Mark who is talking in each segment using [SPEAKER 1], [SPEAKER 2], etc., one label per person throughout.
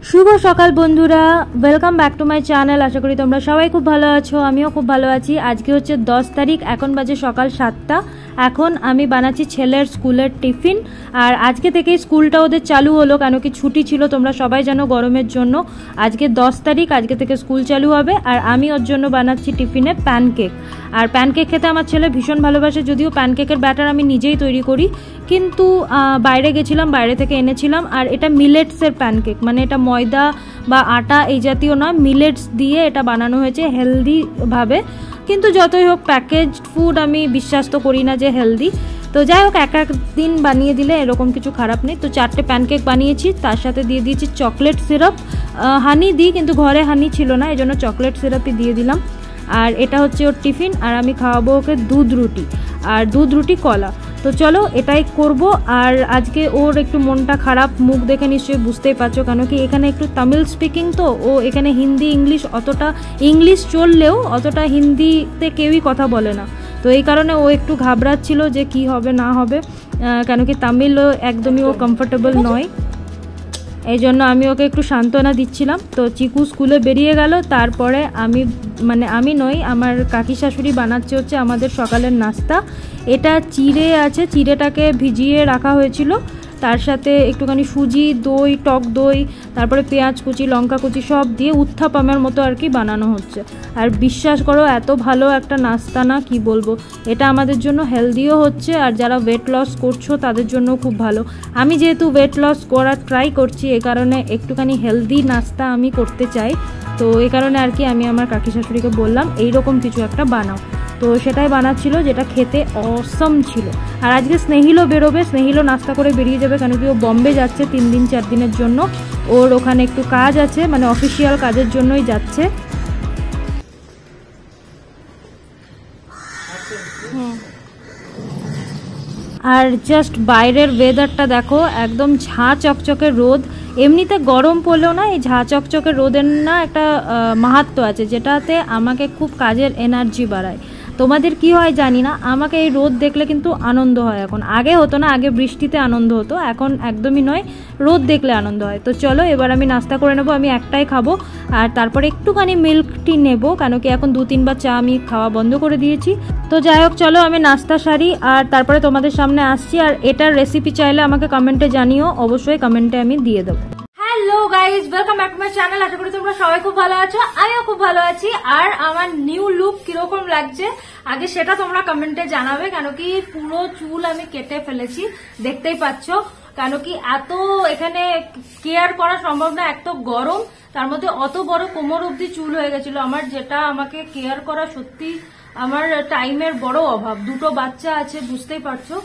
[SPEAKER 1] শুভ সকাল বন্ধুরা, welcome back to my channel. আশা করি তোমরা সবাই খুব ভালো আছো, আমিও খুব ভালো আছি। আজকে হচ্ছে 10 তারিখ, এখন বাজে সকাল 7টা। এখন আমি বানাচ্ছি ছেলের স্কুলের টিফিন। আর আজকে থেকেই স্কুলটা ওদের চালু হলো, কেন কি ছুটি ছিল তোমরা সবাই জানো গরমের জন্য। আজকে 10 তারিখ, আজকে থেকে স্কুল চালু হবে। আর আমি ওর জন্য বানাচ্ছি টিফিনে প্যানকেক। আর প্যানকেক খেতে আমার ছেলে ভীষণ ভালোবাসে, যদিও প্যানকেকের ব্যাটার আমি নিজেই তৈরি করি, কিন্তু বাইরে গেছিলাম, বাইরে থেকে এনেছিলাম। আর এটা মিলেটসের প্যানকেক, মানে এটা ময়দা বা আটা এই জাতীয় নয়, মিলেটস দিয়ে এটা বানানো হয়েছে হেলদিভাবে। কিন্তু যতই হোক প্যাকেজড ফুড আমি বিশ্বাস তো করি না যে হেলদি। তো যাই হোক, এক দিন বানিয়ে দিলে এরকম কিছু খারাপ নেই। তো 4টে প্যানকেক বানিয়েছি, তার সাথে দিয়ে দিয়েছি চকলেট সিরাপ। হানি দিই, কিন্তু ঘরে হানি ছিল না, এই জন্য চকলেট সিরাপই দিয়ে দিলাম। আর এটা হচ্ছে ওর টিফিন। আর আমি খাওয়াবো ওকে দুধ রুটি, আর দুধ রুটি কলা। তো চলো এটাই করব। আর আজকে ওর একটু মনটা খারাপ, মুখ দেখে নিশ্চয়ই বুঝতেই পারছো, কেন কি এখানে একটু তামিল স্পিকিং, তো ও এখানে হিন্দি ইংলিশ অতটা, ইংলিশ চললেও অতটা হিন্দিতে কেউই কথা বলে না। তো এই কারণে ও একটু ঘাবড়াচ্ছিল যে কি হবে না হবে, কেন কি তামিলও একদমই ও কমফোর্টেবল নয়। এই জন্য আমি ওকে একটু সান্ত্বনা দিচ্ছিলাম। তো চিকু স্কুলে বেরিয়ে গেল, তারপরে আমি নই, আমার কাকি শাশুড়ি বানাচ্ছে হচ্ছে আমাদের সকালের নাস্তা। এটা চিড়ে আছে, চিড়েটাকে ভিজিয়ে রাখা হয়েছিল, তার সাথে একটুখানি সুজি, দই, টক দই, তারপরে পেঁয়াজ কুচি, লঙ্কা কুচি সব দিয়ে উত্থাপামের মতো আর কি বানানো হচ্ছে। আর বিশ্বাস করো এত ভালো একটা নাস্তা না, কি বলবো। এটা আমাদের জন্য হেলদিও হচ্ছে, আর যারা ওয়েট লস করছো তাদের জন্য খুব ভালো। আমি যেহেতু ওয়েট লস করার ট্রাই করছি, এ কারণে একটুখানি হেলদি নাস্তা আমি করতে চাই। তো এই কারণে আর কি আমি আমার কাকি শাশুড়িকে বললাম এইরকম কিছু একটা বানাও। তো সেটাই বানাচ্ছিল, যেটা খেতে অসম ছিল। আর আজকে স্নেহিলও বেরোবে, স্নেহিলও নাস্তা করে বেরিয়ে যাবে, কেন কি ও বম্বে যাচ্ছে 3 দিন 4 দিনের জন্য। ওর ওখানে একটু কাজ আছে, মানে অফিসিয়াল কাজের জন্যই যাচ্ছে। আর জাস্ট বাইরের ওয়েদারটা দেখো, একদম ঝাঁ চকচকে রোদ। এমনিতে গরম পড়লেও না, এই ঝাঁ চকচকে রোদের না একটা মাহাত্ম্য আছে, যেটাতে আমাকে খুব কাজের এনার্জি বাড়ায়। তোমাদের কি হয় জানি না, আমাকে এই রোদ দেখলে কিন্তু আনন্দ হয়। এখন আগে হতো না, আগে বৃষ্টিতে আনন্দ হতো, এখন একদমই নয়, রোদ দেখলে আনন্দ হয়। তো চলো এবার আমি নাস্তা করে নেবো, আমি একটাই খাবো। আর তারপরে একটুখানি মিল্ক টি নেবো, কেন কি এখন 2-3 বার চা আমি খাওয়া বন্ধ করে দিয়েছি। তো যাই হোক, চলো আমি নাস্তা সারি, আর তারপরে তোমাদের সামনে আসছি। আর এটার রেসিপি চাইলে আমাকে কমেন্টে জানিও, অবশ্যই কমেন্টে আমি দিয়ে দেবো। Hello guys, welcome back to my channel. আশা করি তোমরা সবাই খুব ভালো আছো, আমিও খুব ভালো আছি। আর আমার নিউ লুক কিরকম লাগছে আগে সেটা তোমরা কমেন্টে জানাবে, কেন কি পুরো চুল আমি কেটে ফেলেছি, দেখতেই পাচ্ছ। কেন কি এত এখানে কেয়ার করা সম্ভব না, এত গরম, তার মধ্যে অত বড় কোমর অব্দি চুল হয়ে গেছিল আমার, যেটা আমাকে কেয়ার করা সত্যি আমার টাইমের বড় অভাব। 2টো বাচ্চা আছে, বুঝতেই পারছো।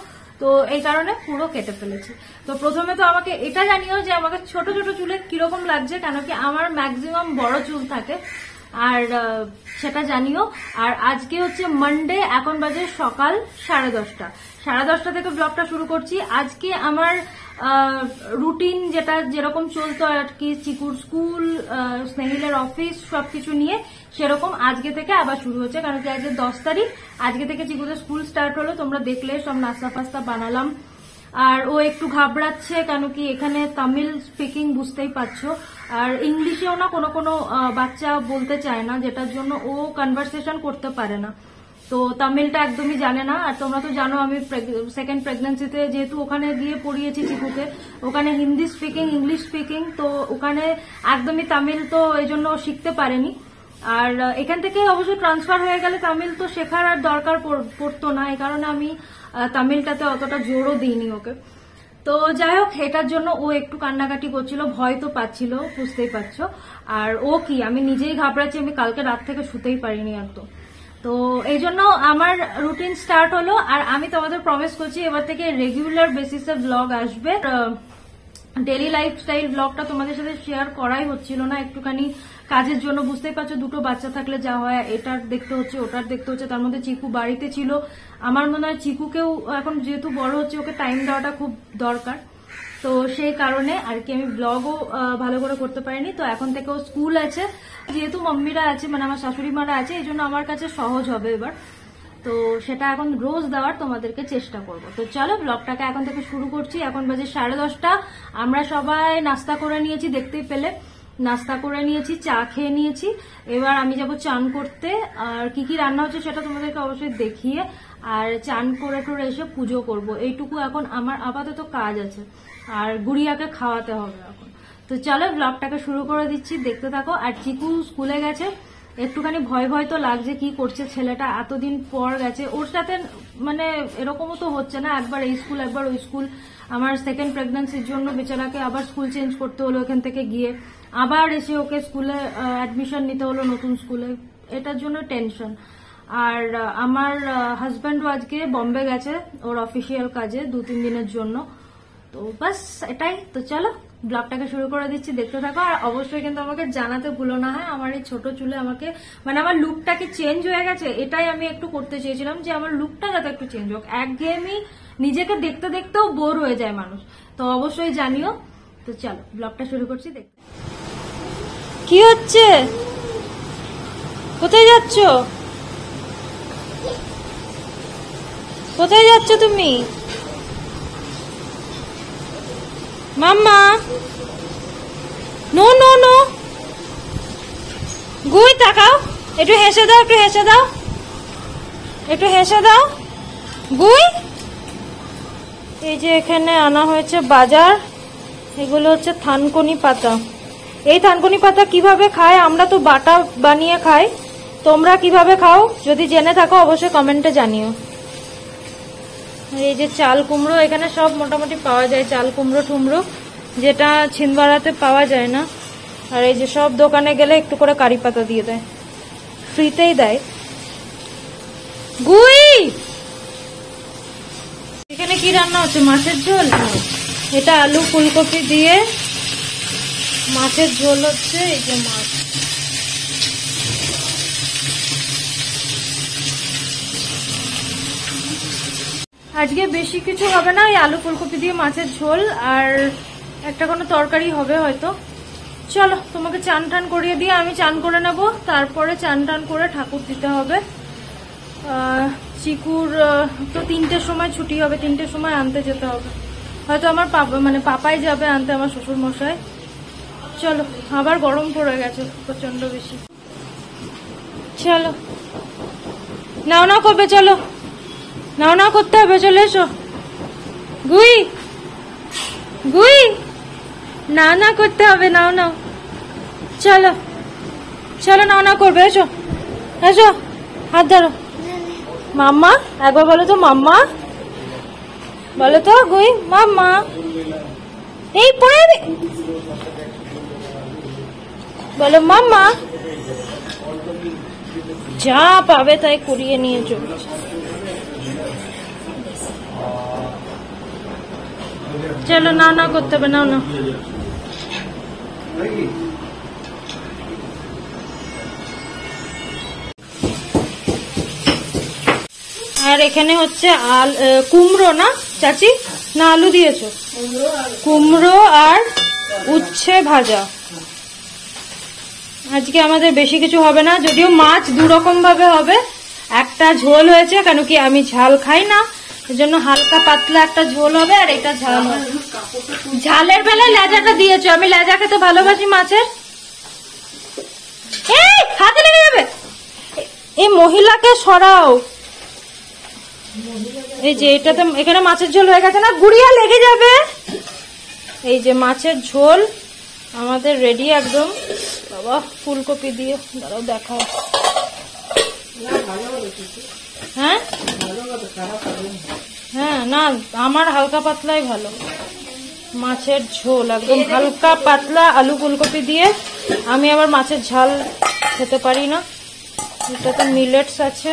[SPEAKER 1] তো এই কারণে পুরো কেটে ফেলেছি। তো প্রথমে তো আমাকে এটা জানিও যে আমাকে ছোট ছোট চুলে কিরকম লাগছে, কেন কি আমার ম্যাক্সিমাম বড় চুল থাকে, আর সেটা জানিও। আর আজকে হচ্ছে মানডে, এখন বাজে সকাল 10:30। 10:30 থেকে ব্লগটা শুরু করছি। আজকে আমার রুটিন যেটা যেরকম চলতো আর কি, চিকুর স্কুল, স্নেহিলের অফিস সবকিছু নিয়ে, সেরকম আজকে থেকে আবার শুরু হচ্ছে। কারণ কি আজকে 10 তারিখ, আজকে থেকে চিকুদের স্কুল স্টার্ট হলো। তোমরা দেখলে সব নাস্তা ফাস্তা বানালাম। আর ও একটু ঘাবড়াচ্ছে, কেন কি এখানে তামিল স্পিকিং, বুঝতেই পারছো। আর ইংলিশেও না কোনো কোনো বাচ্চা বলতে চায় না, যেটার জন্য ও কনভারসেশন করতে পারে না। তো তামিলটা একদমই জানে না। আর তোমরা তো জানো আমি সেকেন্ড প্রেগন্যান্সিতে যেহেতু ওখানে গিয়ে পড়িয়েছি চিকুকে, ওখানে হিন্দি স্পিকিং, ইংলিশ স্পিকিং, তো ওখানে একদমই তামিল তো এই জন্য শিখতে পারেনি। আর এখান থেকে অবশ্য ট্রান্সফার হয়ে গেলে তামিল তো শেখার আর দরকার পড়তো না, এই কারণে আমি তামিলটাতে অতটা জোরও দিইনি ওকে। তো যাই হোক, এটার জন্য ও একটু কান্নাকাটি করছিল, ভয় তো পাচ্ছিল, বুঝতেই পারছো। আর ও কি, আমি নিজেই ঘাবড়াচ্ছি, আমি কালকে রাত থেকে শুতেই পারিনি একদম। তো এই জন্য আমার রুটিন স্টার্ট হলো। আর আমি তোমাদের প্রমিস করছি এবার থেকে রেগুলার বেসিসে ব্লগ আসবে। ডেলি লাইফস্টাইল ব্লগটা তোমাদের সাথে শেয়ার করাই হচ্ছিল না, একটুখানি কাজের জন্য, বুঝতেই পারছো। 2টো বাচ্চা থাকলে যা হয়, এটার দেখতে হচ্ছে, ওটার দেখতে হচ্ছে, তার মধ্যে চিকু বাড়িতে ছিল। আমার মনে হয় চিকুকেও এখন যেহেতু বড় হচ্ছে, ওকে টাইম দেওয়াটা খুব দরকার। তো সেই কারণে আর কি আমি ব্লগও ভালো করে করতে পারিনি। তো এখন থেকেও স্কুল আছে, যেহেতু মাম্মিরা আছে, মানে আমার শাশুড়ি মারা আছে, এই জন্য আমার কাছে সহজ হবে এবার। তো সেটা এখন রোজ দেওয়ার তোমাদেরকে চেষ্টা করব। তো চলো ব্লগটাকে এখন থেকে শুরু করছি। এখন বাজে 10:30। আমরা সবাই নাস্তা করে নিয়েছি, দেখতেই পেলে নাস্তা করে নিয়েছি, চা খেয়ে নিয়েছি। এবার আমি যাব চান করতে, আর কি কি রান্না হচ্ছে সেটা তোমাদেরকে অবশ্যই দেখিয়ে, আর চান করে টোরে এসে পুজো করব। এইটুকু এখন আমার আপাতত কাজ আছে, আর গুড়িয়াকে খাওয়াতে হবে এখন। তো চলো ব্লগটাকে শুরু করে দিচ্ছি, দেখতে থাকো। আর চিকু স্কুলে গেছে, একটুখানি ভয় ভয় তো লাগছে, কি করছে ছেলেটা, এতদিন পর গেছে। ওর সাথে মানে এরকমও তো হচ্ছে না, একবার এই স্কুল একবার ওই স্কুল। আমার সেকেন্ড প্রেগন্যান্সির জন্য বেচারাকে আবার স্কুল চেঞ্জ করতে হলো, এখান থেকে গিয়ে আবার এসে ওকে স্কুলে অ্যাডমিশন নিতে হলো নতুন স্কুলে, এটার জন্য টেনশন। আর আমার হাজব্যান্ডও আজকে বম্বে গেছে ওর অফিসিয়াল কাজে 2-3 দিনের জন্য। তো বাস এটাই। তো চলো ব্লগটাকে শুরু করে দিচ্ছি, দেখতে থাকো। আর অবশ্যই কিন্তু আমাকে জানাতে ভুলো না, হ্যাঁ, আমার এই ছোট চুলে আমাকে মানে আমার লুকটা কি চেঞ্জ হয়ে গেছে, এটাই আমি একটু করতে চেয়েছিলাম, যে আমার লুকটা যাতে একটু চেঞ্জ হোক। একঘেয়েমি নিজেকে দেখতে দেখতেও বোর হয়ে যায় মানুষ, তো অবশ্যই জানিও। তো চলো ব্লগটা শুরু করছি, দেখতে। কি হচ্ছে? কোথায় যাচ্ছ? কোথায় যাচ্ছ তুমি? মাম্মা, নো নো নো, গুই তাকাও, একটু হেসে দাও, একটু হেসে দাও, একটু হেসে দাও গুই। এই যে এখানে আনা হয়েছে বাজার, এগুলো হচ্ছে থানকুনি পাতা। এই থানকুনি পাতা কিভাবে খায়? আমরা তো বাটা বানিয়ে খাই, তোমরা কিভাবে খাও যদি জেনে থাকো অবশ্যই কমেন্টে জানিও। এই যে চাল কুমড়ো, এখানে সব মোটামুটি পাওয়া যায়, চাল কুমড়ো টুমড়ো, যেটা ছিনবাড়াতে পাওয়া যায় না। আর এই যে সব দোকানে গেলে একটু করে কারি পাতা দিয়ে দেয়, ফ্রিতেই দেয়। গুই, এখানে কি রান্না হচ্ছে? মাছের ঝোল। এটা আলু ফুলকপি দিয়ে মাছের ঝোল হচ্ছে। এই যে মাছ, আজকে বেশি কিছু হবে না, এই আলু ফুলকপি দিয়ে মাছের ঝোল আর একটা কোনো তরকারি হবে হয়তো। চলো তোমাকে চান টান করিয়ে দিয়ে আমি চান করে নেব, তারপরে চান টান করে ঠাকুর দিতে হবে। চিকুর তো 3টের সময় ছুটি হবে, 3টের সময় আনতে যেতে হবে হয়তো। আমার পাপাই যাবে আনতে, আমার শ্বশুর মশাই। চলো, আবার গরম পড়ে গেছে প্রচন্ড বেশি। চলো নাও নাও করবে, চলো নাও নাও করতে হবে, চলে এসো। গুই গুই, না না করতে হবে, নাও নাও, চলো চলো নাও না করবে, এসো এসো, হাত ধরো। মাম্মা, একবার বলো তো মাম্মা, বলো তো গুই মাম্মা। এই পড়ে বলো মাম্মা। যা পাবে তাই কুড়িয়ে নিয়ে চলছে। চলো না না করতে হবে, নাও না। আর এখানে হচ্ছে কুমড়ো, না চাচি, না আলু দিয়েছো? কুমড়ো আর উচ্ছে ভাজা। আজকে আমাদের বেশি কিছু হবে না, যদিও মাছ 2 রকম ভাবে হবে। একটা ঝোল হয়েছে, কেন কি আমি ঝাল খাই না, এজন্য হালকা পাতলা একটা ঝোল হবে, আর এটা ঝাল হবে। ঝালের বেলায় লেজাটা দিয়েছো, আমি লেজা খেতে ভালোবাসি মাছের। এই হাতে লেগে যাবে, এই মহিলাকে সরাও। এই যে এটাতে এখানে মাছের ঝোল হয়ে গেছে না, গুড়িয়া লেগে যাবে। এই যে মাছের ঝোল আমাদের রেডি একদম। বাবা ফুলকপি দিয়ে দাঁড়াও দেখাও। হ্যাঁ হ্যাঁ, না আমার হালকা পাতলাই ভালো। মাছের ঝোল একদম হালকা পাতলা আলু ফুলকপি দিয়ে। আমি আবার মাছের ঝাল খেতে পারি না। এটাতে মিলেটস আছে।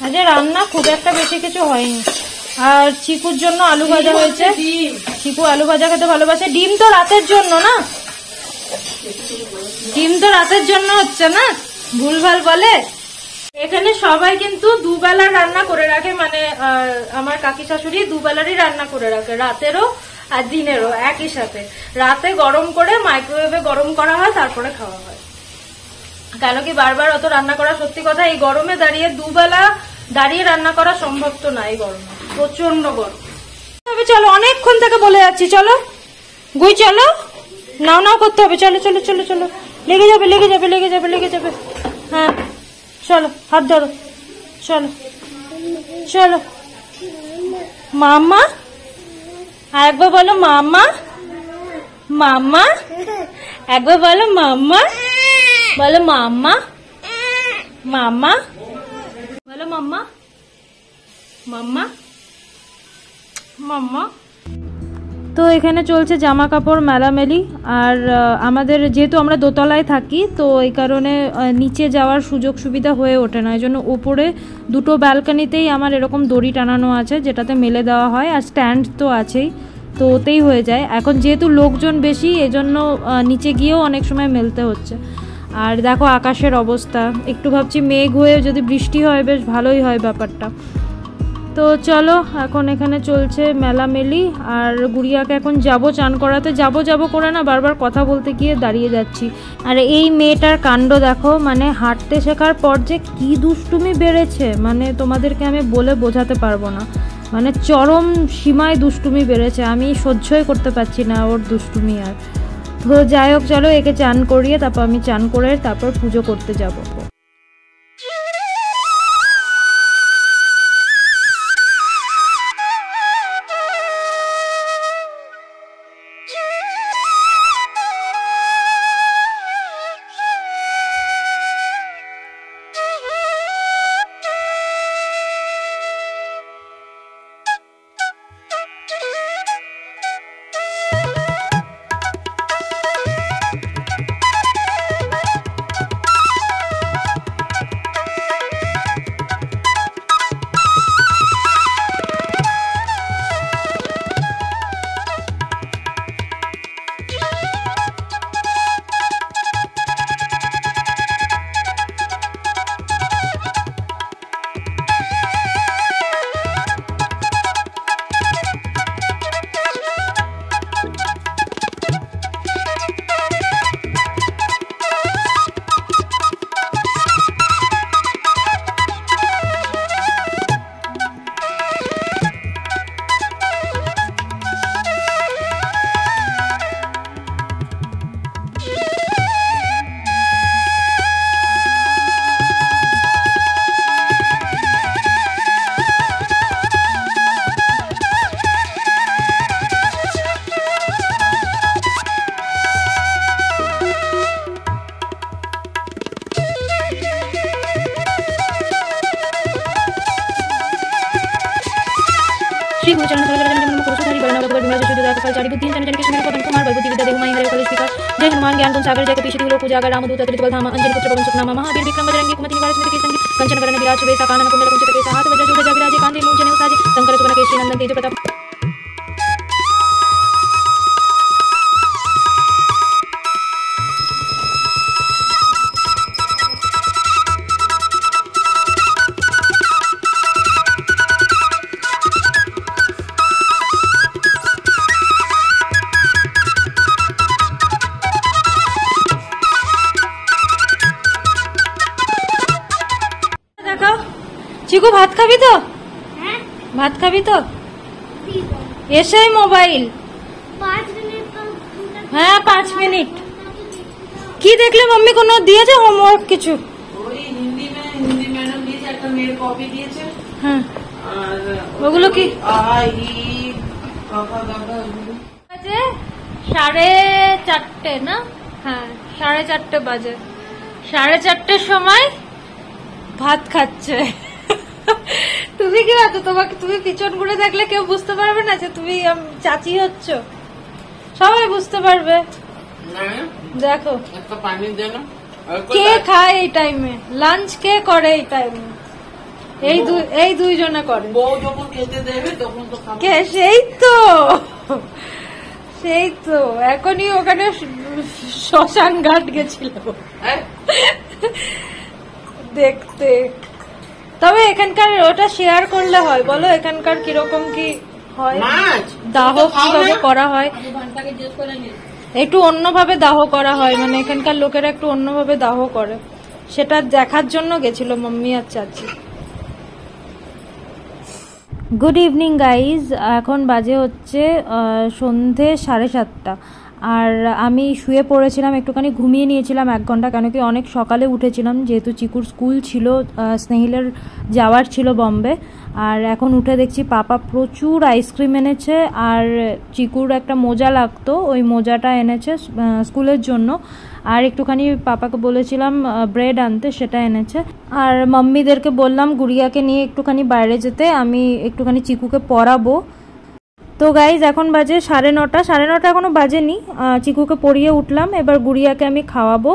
[SPEAKER 1] আজ রান্না খুব একটা বেশি কিছু হয়নি। আর চিকুর জন্য আলু ভাজা হয়েছে, চিকু আলু ভাজা খেতে ভালোবাসে। ডিম তো রাতের জন্য না, ডিম তো রাতের জন্য হচ্ছে না, ভুলভাল বলে। এখানে সবাই কিন্তু 2 বেলার রান্না করে রাখে, মানে আমার কাকি শাশুড়ি 2 বেলারই রান্না করে রাখে, রাতেরও আর দিনেরও একই সাথে। রাতে গরম করে মাইক্রোওয়েভে গরম করা হয়, তারপরে খাওয়া হয়। কেন কি বারবার অত রান্না করা, সত্যি কথা এই গরমে দাঁড়িয়ে দুবেলা দাঁড়িয়ে রান্না করা সম্ভব তো না, এই গরমে প্রচন্ড গরম। তবে চলো, অনেকক্ষণ থেকে বলে যাচ্ছি, চলো গুই চলো, নাও নাও করতে হবে, চলো চলো চলো চলো, লেগে যাবে লেগে যাবে লেগে যাবে লেগে যাবে। হ্যাঁ চলো, হাত ধরো, চলো চলো। মাম্মা, একবার বলো মাম্মা, মাম্মা, একবার বলো মাম্মা, বলো মাম্মা, মাম্মা, বলো মাম্মা, মাম্মা, মাম্মা। তো এখানে চলছে জামা কাপড় মেলামেলি। আর আমাদের যেহেতু আমরা দোতলায় থাকি, তো এই কারণে নিচে যাওয়ার সুযোগ সুবিধা হয়ে ওঠে না, এই জন্য ওপরে দুটো ব্যালকনিতেই আমার এরকম দড়ি টানানো আছে, যেটাতে মেলে দেওয়া হয়, আর স্ট্যান্ড তো আছেই, তো ওতেই হয়ে যায়। এখন যেহেতু লোকজন বেশি, এজন্য নিচে গিয়েও অনেক সময় মেলতে হচ্ছে। আর দেখো আকাশের অবস্থা, একটু ভাবছি মেঘ হয়ে যদি বৃষ্টি হয় বেশ ভালোই হয় ব্যাপারটা। তো চলো, এখন এখানে চলছে মেলামেলি। আর গুড়িয়াকে এখন যাব চান করাতে, যাব করে না বারবার কথা বলতে গিয়ে দাঁড়িয়ে যাচ্ছি। আর এই মেয়েটার কাণ্ড দেখো, মানে হাঁটতে শেখার পর যে কি দুষ্টুমি বেড়েছে, মানে তোমাদেরকে আমি বলে বোঝাতে পারবো না, মানে চরম সীমায় দুষ্টুমি বেড়েছে, আমি সহ্যই করতে পারছি না ওর দুষ্টুমি। আর তো যাই হোক, চলো একে চান করিয়ে তারপর আমি চান করে তারপর পুজো করতে যাবো। श्री गुरुचरण जय हनुमान ज्ञान गुण सागर जय कपीश तिहु लोक उजागर रामदूत अतुलित बल धामा अंजनी पुत्र पवन सुत नामा महावीर विक्रम बजरंगी कुमति निवार स्मृति केसरी कंचन वरण विराज सुबेसा कानन कुंडल कुंचित केसा हाथ वज्र जूढ़ विराजे कांधे मूंज जनेऊ साजे शंकर सुवन केसरी नंदन तेज प्रताप। चिकू भात खाबी तो भात खाबी तो ऐसे ही मोबाइल 5 मिनट। हाँ 5 मिनट की देख ले मम्मी को नोट दिए होमवर्क किछु हिंदी मैडम दिए একটা মেয়ের কপি দিয়েছে। হ্যাঁ ওগুলো কি বাজে 4:30 না? হ্যাঁ 4:30 বাজে। 4:30 সময় ভাত খাচ্ছে। তুমি কি ভাবছো তোমাকে, তুমি পিছন ঘুরে দেখলে কেউ বুঝতে পারবে না যে তুমি চাচি হচ্ছ? সবাই বুঝতে পারবে। দেখো কে খায় এই টাইমে, লাঞ্চ কে করে এই টাইমে? এই দুইজনে করে। কে? সেই তো এখনই ওখানে শ্মশান ঘাট গেছিল দেখতে। তবে এখানকার ওটা শেয়ার করলে হয়, বলো এখানকার কিরকম কি হয়, দাহ কিভাবে করা হয়, একটু অন্যভাবে দাহ করা হয়, মানে এখানকার লোকেরা একটু অন্যভাবে দাহ করে। সেটা দেখার জন্য গেছিল মাম্মি আর চাচি। গুড ইভিনিং গাইজ, এখন বাজে হচ্ছে সন্ধে 7:30 আর আমি শুয়ে পড়েছিলাম, একটুখানি ঘুমিয়ে নিয়েছিলাম 1 ঘন্টা, কেন কি অনেক সকালে উঠেছিলাম যেহেতু চিকুর স্কুল ছিল, স্নেহিলের যাওয়ার ছিল বম্বে। আর এখন উঠে দেখছি পাপা প্রচুর আইসক্রিম এনেছে, আর চিকুর একটা মোজা লাগতো, ওই মোজাটা এনেছে স্কুলের জন্য। আর একটুখানি পাপাকে বলেছিলাম ব্রেড আনতে, সেটা এনেছে। আর মাম্মিদেরকে বললাম গুড়িয়াকে নিয়ে একটুখানি বাইরে যেতে, আমি একটুখানি চিকুকে পড়াবো। তো গাইজ এখন বাজে 9:30, 9:30 এখনো বাজেনি, চিকুকে পড়িয়ে উঠলাম, এবার গুড়িয়াকে আমি খাওয়াবো।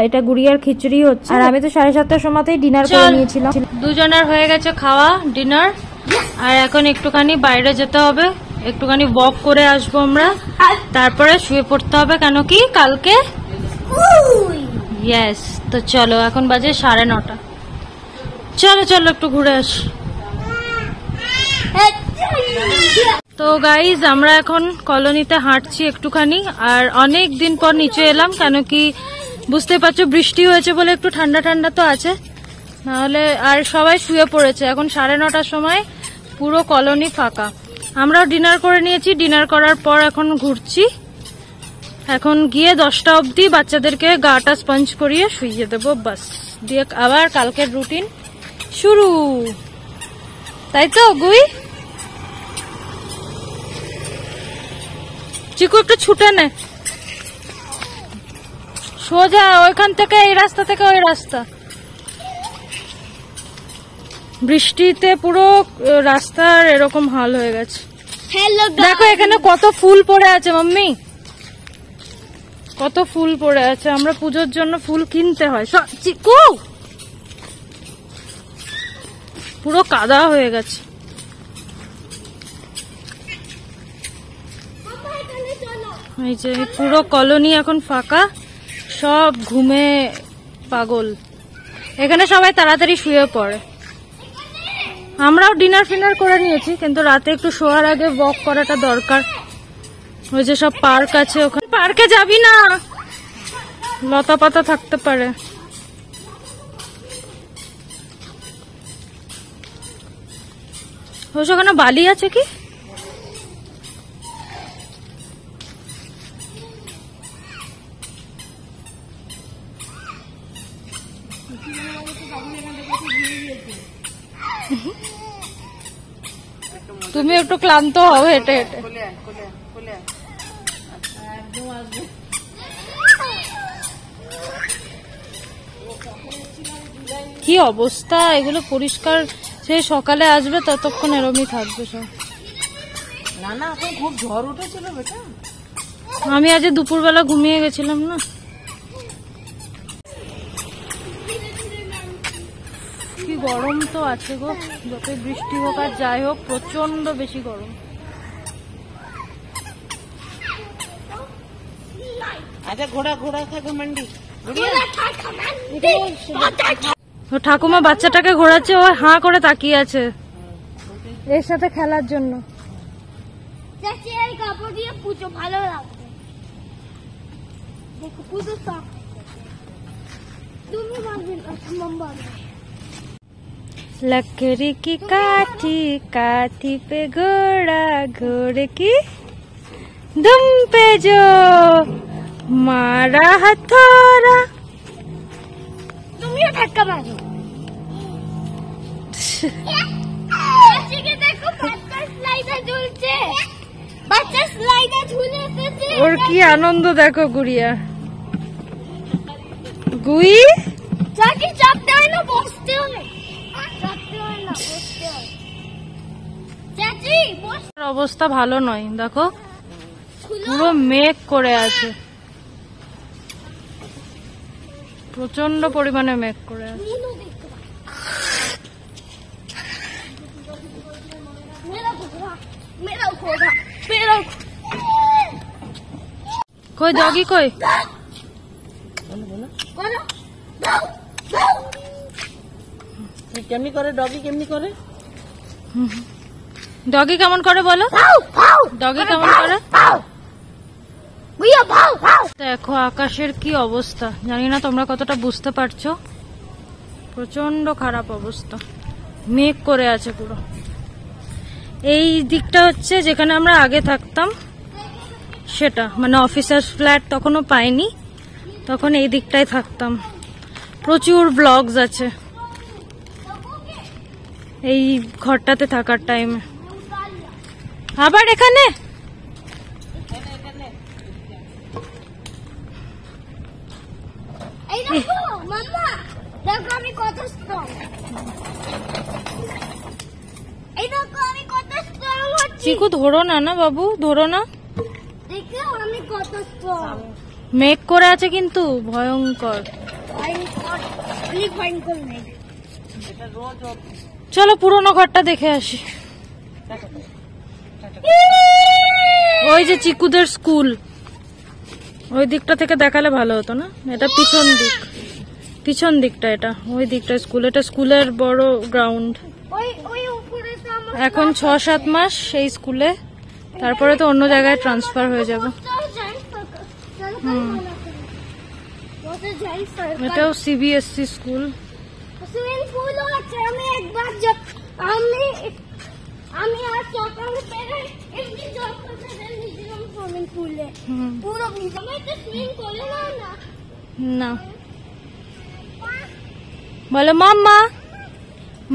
[SPEAKER 1] এটা গুড়িয়ার খিচুড়ি হচ্ছে, আর আমি তো 7:30টার সময়তেই ডিনার করে নিয়েছিলাম। দুজনের হয়ে গেছে খাওয়া ডিনার, আর এখন একটুখানি বাইরে যেতে হবে, একটুখানি ওয়াক করে আসবো আমরা, তারপরে শুয়ে পড়তে হবে, কেন কি কালকে ইয়েস। তো চলো, এখন বাজে 9:30, চলো চলো একটু ঘুরে আসি। তো গাইজ আমরা এখন কলোনিতে হাঁটছি একটুখানি, আর অনেক দিন পর নিচে এলাম, কেন কি বুঝতে পারছো বৃষ্টি হয়েছে বলে একটু ঠান্ডা ঠান্ডা তো আছে, নাহলে আর সবাই শুয়ে পড়েছে। এখন 9:30টার সময় পুরো কলোনি ফাঁকা। আমরাও ডিনার করে নিয়েছি, ডিনার করার পর এখন ঘুরছি। এখন গিয়ে 10টা অবধি বাচ্চাদেরকে গাটা স্পঞ্জ করিয়ে শুইয়ে দেবো, বাস দিয়ে আবার কালকের রুটিন শুরু, তাই তো গুই? চিকু একটু ছুটে নে, সোজা ওইখান থেকে এই রাস্তা থেকে ওই রাস্তা। বৃষ্টিতে পুরো রাস্তার এরকম হাল হয়ে গেছে। দেখো এখানে কত ফুল পড়ে আছে মাম্মি, কত ফুল পড়ে আছে, আমরা পুজোর জন্য ফুল কিনতে হয়। চিকু পুরো কাদা হয়ে গেছে। এই যে পুরো কলোনি এখন ফাঁকা, সব ঘুমে পাগল, এখানে সবাই তাড়াতাড়ি শুয়ে পড়ে। আমরাও ডিনার ফিনার করে নিয়েছি, কিন্তু রাতে একটু শোয়ার আগে ওয়াক করাটা দরকার। ওই যে সব পার্ক আছে, ওখানে পার্কে যাবি না, লতা পাতা থাকতে পারে। ওখানে বালি আছে কি? তুমি একটু ক্লান্ত হও হেঁটে হেঁটে। কি অবস্থা, এগুলো পরিষ্কার সেই সকালে আসবে ততক্ষণ এরমই থাকবে সব।
[SPEAKER 2] না না, এখন খুব ঝড় উঠেছিল বেটা।
[SPEAKER 1] আমি আজ দুপুরবেলা ঘুমিয়ে গেছিলাম না। কি গরম তো আছে গো, যতই বৃষ্টি হোক আর যাই হোক প্রচন্ড বেশি গরম।
[SPEAKER 2] আচ্ছা ঘোড়া ঘোড়া থাকে মান্ডি,
[SPEAKER 1] ঠাকুমা বাচ্চাটাকে ঘোরাচ্ছে, ও হাঁ করে তাকিয়ে আছে এর সাথে খেলার জন্য।
[SPEAKER 3] কাপড় দিয়ে পুজো ভালো লাগবে, দেখো পুজো তুমি মারবে।
[SPEAKER 1] लकड़ी की काठी काठी पे घोड़ा, घोड़े की दुम पे जो मारा हथौड़ा।
[SPEAKER 3] তুমিও ধাক্কা মারো। দেখো বাচ্চা স্লাইডার ঝুলছে, বাচ্চা স্লাইডার ঝুলে এসেছে।
[SPEAKER 1] ওর কি আনন্দ দেখো গুড়িয়া। গুই
[SPEAKER 3] চাকি চাপতে হয় না, বসতে হয়।
[SPEAKER 1] অবস্থা ভালো নয়, দেখো পুরো মেঘ করে আছে, প্রচন্ড পরিমাণে মেঘ করে আছে। কই ডগি কই?
[SPEAKER 2] কেমনি করে ডগি, কেমনি করে
[SPEAKER 1] ডগি কেমন করে বলো, ডগি কেমন করে? দেখো আকাশের কি অবস্থা, জানি না তোমরা কতটা বুঝতে পারছো। প্রচন্ড খারাপ অবস্থা, মেঘ করে আছে পুরো। এই দিকটা হচ্ছে যেখানে আমরা আগে থাকতাম, সেটা মানে অফিসার ফ্ল্যাট তখনও পাইনি, তখন এই দিকটায় থাকতাম। প্রচুর ব্লগস আছে এই ঘরটাতে থাকার টাইমে। আবার এখানে
[SPEAKER 3] এই দেখো মাম্মা, দেখো আমি কত স্ট্রং। এই দেখো আমি কত স্ট্রং হচ্ছি।
[SPEAKER 1] চিকু ধরো না, না বাবু ধরো না।
[SPEAKER 3] দেখো আমি কত স্ট্রং।
[SPEAKER 1] মেঘ করে আছে কিন্তু ভয়ঙ্কর।
[SPEAKER 3] অনেক ভয়ঙ্কর মেঘ।
[SPEAKER 2] এটা রোজ
[SPEAKER 1] চলো পুরোনো ঘরটা দেখে আসি। ওই যে চিকুদের স্কুল, ওই দিকটা থেকে দেখালে ভালো হতো না? এটা পিছন দিক, পিছন দিকটা, এটা ওই দিকটা স্কুল। এটা স্কুলের বড় গ্রাউন্ড।
[SPEAKER 3] ওই ওই উপরে তো আমার
[SPEAKER 1] এখন 6-7 মাস এই স্কুলে, তারপরে তো অন্য জায়গায় ট্রান্সফার হয়ে যাব। এটাও সিবিএসসি স্কুল।
[SPEAKER 3] সুইমিং পুলও আছে। আমি একবার আমি আর সকাল পেরে এমনি জল করতে গেছিলাম সুইমিং পুলে, পুরো ভিজে। আমি তো সুইমিং করে না।
[SPEAKER 1] না বলো মাম্মা,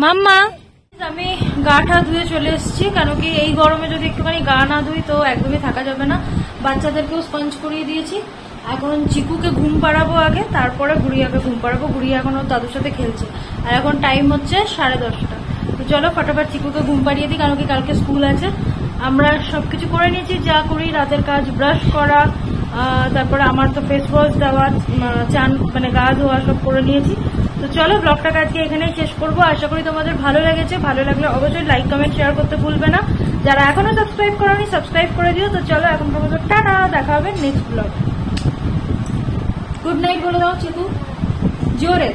[SPEAKER 1] মাম্মা। আমি গা টা ধুয়ে চলে এসেছি, কারণ কি এই গরমে যদি একটুখানি গা না ধুই তো একদমই থাকা যাবে না। বাচ্চাদেরকেও স্পঞ্জ করিয়ে দিয়েছি। এখন চিকুকে ঘুম পাড়াবো আগে, তারপরে গুড়িয়াকে ঘুম পাড়াবো। গুড়িয়া এখন ওর দাদুর সাথে খেলছে, আর এখন টাইম হচ্ছে 10:30। তো চলো ফটাফট চিকুকে ঘুম পাড়িয়ে দিই, কারণ কি কালকে স্কুল আছে। আমরা সবকিছু করে নিয়েছি, যা করি রাতের কাজ, ব্রাশ করা, তারপরে আমার তো ফেস ওয়াশ দেওয়া, চান মানে গা ধোয়া সব করে নিয়েছি। তো চলো ব্লগটাকে আজকে এখানেই শেষ করবো। আশা করি তোমাদের ভালো লেগেছে। ভালো লাগলে অবশ্যই লাইক কমেন্ট শেয়ার করতে ভুলবে না। যারা এখনো সাবস্ক্রাইব করোনি সাবস্ক্রাইব করে দিও। তো চলো এখন তোমাদের টাটা, দেখা হবে নেক্সট ব্লগ। গুড নাইট বলে দাও চিকু জোরে।